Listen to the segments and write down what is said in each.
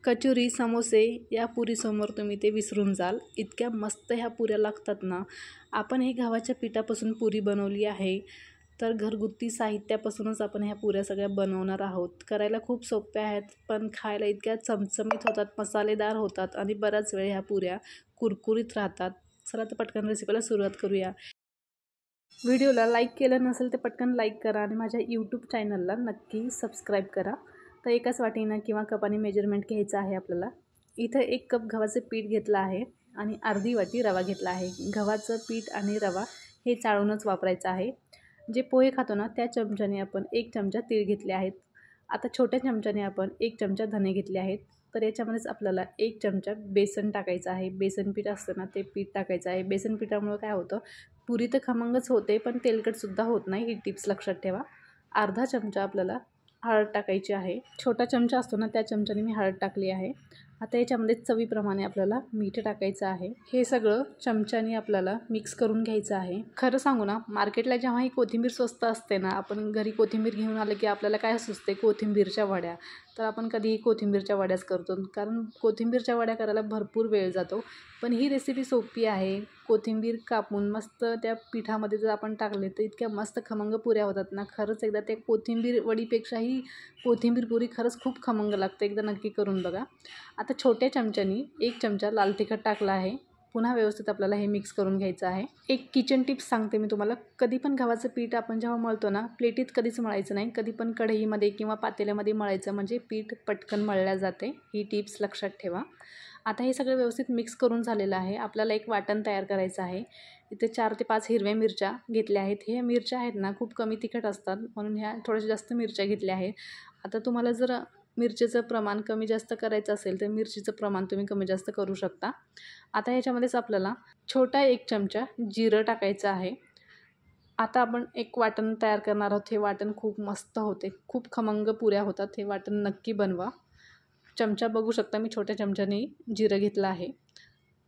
कचोरी, समोसे या पुरीसमोर तुम्ही ते विसरून जाल. इतक्या मस्त ह्या पुऱ्या लागतात ना. आपण हे गव्हाच्या पिठापासून पुरी बनवली आहे. तर घरगुती साहित्यापासूनच आपण ह्या पुऱ्या सगळ्या बनवणार आहोत. करायला खूप सोप्या आहेत, पण खायला इतक्या चमचमीत होतात, मसालेदार होतात आणि बराच वेळ ह्या पुऱ्या कुरकुरीत राहतात. चला तर पटकन रेसिपीला सुरुवात करूया. व्हिडिओला लाईक केलं नसेल तर पटकन लाईक करा आणि माझ्या यूट्यूब चॅनलला नक्की सबस्क्राईब करा. तर एकाच वाटीनं किंवा कपाने मेजरमेंट घ्यायचं आहे आपल्याला. इथं 1 कप गव्हाचं पीठ घेतलं आहे आणि अर्धी वाटी रवा घेतला आहे. गव्हाचं पीठ आणि रवा हे चाळूनच वापरायचं आहे. जे पोहे खातो ना त्या चमच्याने आपण 1 चमचा तीळ घेतले आहेत. आता छोट्या चमच्याने आपण 1 चमचा धने घेतले आहेत. तर याच्यामध्येच आपल्याला 1 चमचा बेसन टाकायचं आहे. बेसन पीठ असतं ना ते पीठ टाकायचं आहे. बेसन पिठामुळं काय होतं, पुरी तर खमंगच होते पण तेलकटसुद्धा होत नाही. ही टिप्स लक्षात ठेवा. अर्धा चमचा आपल्याला हळद टाकायची आहे. छोटा चमचा असतो ना त्या चमच्याने मी हळद टाकली आहे. आता याच्यामध्ये चवीप्रमाणे आपल्याला मीठ टाकायचं आहे. हे सगळं चमच्याने आपल्याला मिक्स करून घ्यायचं आहे. खरं सांगू ना, मार्केटला जेव्हा ही कोथिंबीर स्वस्त असते ना, आपण घरी कोथिंबीर घेऊन आलं की आपल्याला काय सुचते, कोथिंबीरच्या वड्या. तर आपण कधीही कोथिंबीरच्या वड्याच करतो, कारण कोथिंबीरच्या वड्या करायला भरपूर वेळ जातो. पण ही रेसिपी सोपी आहे. कोथिंबीर कापून मस्त त्या पिठामध्ये जर आपण टाकले तर इतक्या मस्त खमंग पुऱ्या होतात ना. खरंच एकदा त्या कोथिंबीर वडीपेक्षाही कोथिंबीर पुरी खरंच खूप खमंग लागते. एकदा नक्की करून बघा. आता छोट्या चमच्यानी 1 चमचा लाल तिखट टाकला आहे. पुन्हा व्यवस्थित आपल्याला हे मिक्स करून घ्यायचं आहे. एक किचन टिप्स सांगते मी तुम्हाला. कधी पण गव्हाचं पीठ आपण जेव्हा मळतो ना, प्लेटीत कधीच मळायचं नाही. कधी पण कढईमध्ये किंवा पातेल्यामध्ये मळायचं, म्हणजे पीठ पटकन मळल्या जाते. ही टिप्स लक्षात ठेवा. आता हे सगळं व्यवस्थित मिक्स करून झालेलं आहे. आपल्याला एक वाटण तयार करायचं आहे. इथे 4 ते 5 हिरव्या मिरच्या घेतल्या आहेत. हे मिरच्या आहेत ना खूप कमी तिखट असतात, म्हणून ह्या थोड्याशा जास्त मिरच्या घेतल्या आहेत. आता तुम्हाला जर मिरचीचं प्रमाण कमी जास्त करायचं असेल तर मिरचीचं प्रमाण तुम्ही कमी जास्त करू शकता. आता ह्याच्यामध्येच आपल्याला छोटा 1 चमचा जिरं टाकायचं आहे. आता आपण एक वाटण तयार करणार आहोत. हे वाटण खूप मस्त होते, खूप खमंग पुऱ्या होतात. हे वाटण नक्की बनवा. चमचा बघू शकता, मी छोट्या चमच्याने जिरं घेतलं आहे.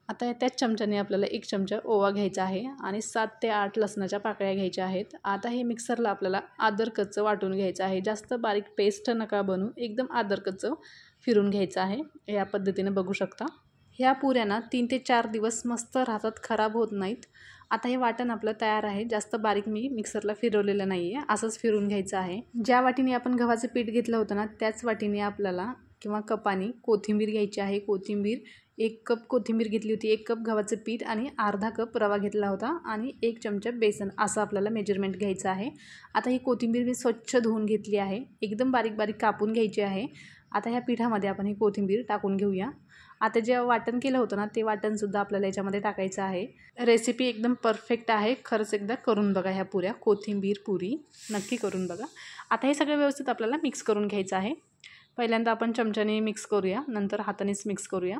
आता त्याच चमच्याने आपल्याला 1 चमचा ओवा घ्यायचा आहे आणि 7 ते 8 लसणाच्या पाकळ्या घ्यायच्या आहेत. आता हे मिक्सरला आपल्याला आदरकच्चं वाटून घ्यायचं आहे. जास्त बारीक पेस्ट नका बनवू, एकदम आदरकच्चं फिरून घ्यायचं आहे. या पद्धतीने बघू शकता. ह्या पुऱ्यांना 3 ते 4 दिवस मस्त राहतात, खराब होत नाहीत. आता हे वाटण आपलं तयार आहे. जास्त बारीक मी मिक्सरला फिरवलेलं नाही आहे, असंच फिरून घ्यायचं आहे. ज्या वाटीने आपण गव्हाचं पीठ घेतलं होतं ना त्याच वाटीने आपल्याला किंवा कपाने कोथिंबीर घ्यायची आहे. कोथिंबीर 1 कप कोथिंबीर घेतली होती. 1 कप गव्हाचं पीठ आणि अर्धा कप रवा घेतला होता आणि 1 चमचा बेसन, असं आपल्याला मेजरमेंट घ्यायचं आहे. आता ही कोथिंबीर मी स्वच्छ धुवून घेतली आहे. एकदम बारीक बारीक कापून घ्यायची आहे. आता ह्या पिठामध्ये आपण ही कोथिंबीर टाकून घेऊया. आता जे वाटण केलं होतं ना ते वाटणसुद्धा आपल्याला याच्यामध्ये टाकायचं आहे. रेसिपी एकदम परफेक्ट आहे. खरंच एकदा करून बघा ह्या पुऱ्या, कोथिंबीर पुरी नक्की करून बघा. आता हे सगळं व्यवस्थित आपल्याला मिक्स करून घ्यायचं आहे. पहिल्यांदा आपण चमच्याने मिक्स करूया, नंतर हातानेच मिक्स करूया.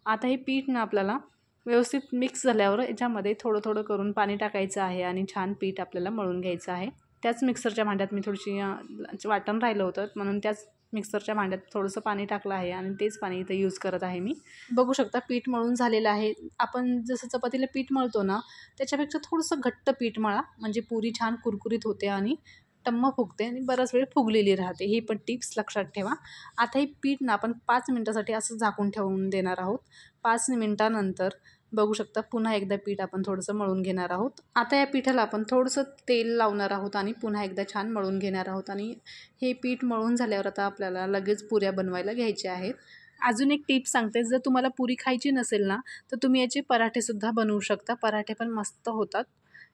आता हे पीठ ना आपल्याला व्यवस्थित मिक्स झाल्यावर याच्यामध्ये थोडं थोडं करून पाणी टाकायचं आहे आणि छान पीठ आपल्याला मळून घ्यायचं आहे. त्याच मिक्सरच्या भांड्यात मी थोडीशी वाटण राहिलं होतं, म्हणून त्याच मिक्सरच्या भांड्यात थोडंसं पाणी टाकलं आहे आणि तेच पाणी इथं यूज करत आहे मी. बघू शकता पीठ मळून झालेलं आहे. आपण जसं चपातीला पीठ मळतो ना त्याच्यापेक्षा थोडंसं घट्ट पीठ मळा, म्हणजे पुरी छान कुरकुरीत होते आणि टम्म फुगते आणि बराच वेळ फुगलेली राहते. ही पण टिप्स लक्षात ठेवा. आता हे पीठ ना आपण 5 मिनटासाठी असं झाकून ठेवून देणार आहोत. 5 मिनटानंतर बघू शकता पुन्हा एकदा पीठ आपण थोडंसं मळून घेणार आहोत. आता या पिठाला आपण थोडंसं तेल लावणार आहोत आणि पुन्हा एकदा छान मळून घेणार आहोत. आणि हे पीठ मळून झाल्यावर आता आपल्याला लगेच पुऱ्या बनवायला घ्यायच्या आहेत. अजून एक टिप सांगते, जर तुम्हाला पुरी खायची नसेल ना तर तुम्ही याचे पराठेसुद्धा बनवू शकता. पराठे पण मस्त होतात.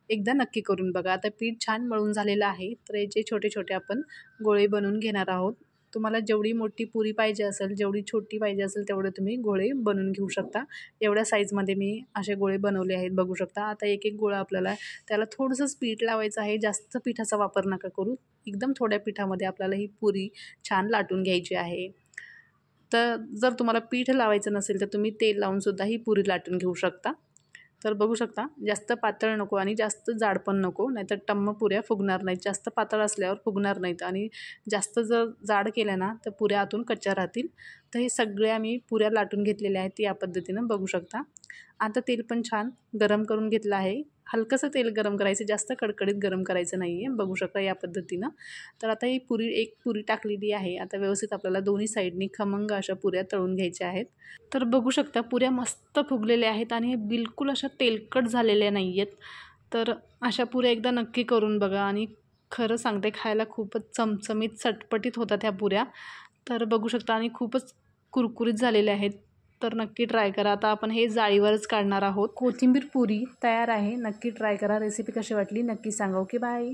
एकदा नक्की करून बघा. आता पीठ छान मळून झालेलं आहे, तर याचे छोटे छोटे आपण गोळे बनवून घेणार आहोत. तुम्हाला जेवढी मोठी पुरी पाहिजे असेल, जेवढी छोटी पाहिजे असेल तेवढे तुम्ही गोळे बनवून घेऊ शकता. एवढ्या साईजमध्ये मी असे गोळे बनवले आहेत, बघू शकता. आता एक एक गोळा आपल्याला त्याला थोडंसंच पीठ लावायचं आहे. जास्त पिठाचा वापर नका करू. एकदम थोड्या पिठामध्ये आपल्याला ही पुरी छान लाटून घ्यायची आहे. तर जर तुम्हाला पीठ लावायचं नसेल तर तुम्ही तेल लावूनसुद्धा ही पुरी लाटून घेऊ शकता. तर बघू शकता जास्त पातळ नको आणि जास्त जाड पण नको, नाहीतर टम्म पुऱ्या फुगणार नाहीत. जास्त पातळ असल्यावर फुगणार नाहीत आणि जास्त जर जाड केल्या ना तर पुऱ्या आतून कच्च्या राहतील. तर हे सगळे आम्ही पुऱ्या लाटून घेतलेल्या आहेत या पद्धतीनं, बघू शकता. आता तेल पण छान गरम करून घेतलं आहे हलकंसं तेल गरम करायचं, जास्त कडकडीत गरम करायचं नाही आहे. बघू शकता या पद्धतीनं. तर आता ही एक पुरी टाकलेली आहे. आता व्यवस्थित आपल्याला दोन्ही साईडनी खमंग अशा पुऱ्या तळून घ्यायच्या आहेत. तर बघू शकता पुऱ्या मस्त फुगलेल्या आहेत आणि बिलकुल अशा तेलकट झालेल्या नाही आहेत. तर अशा पुऱ्या एकदा नक्की करून बघा आणि खरं सांगते खायला खूपच चमचमीत चटपटीत होतात ह्या पुऱ्या. तर बघू शकता आणि खूपच कुरकुरीत झालेल्या आहेत. तर नक्की ट्राय करा. आता आपण हे जाळीवरच काढणार आहोत. कोथिंबीर पुरी तयार आहे. नक्की ट्राय करा. रेसिपी कशी वाटली नक्की सांगा. Okay bye.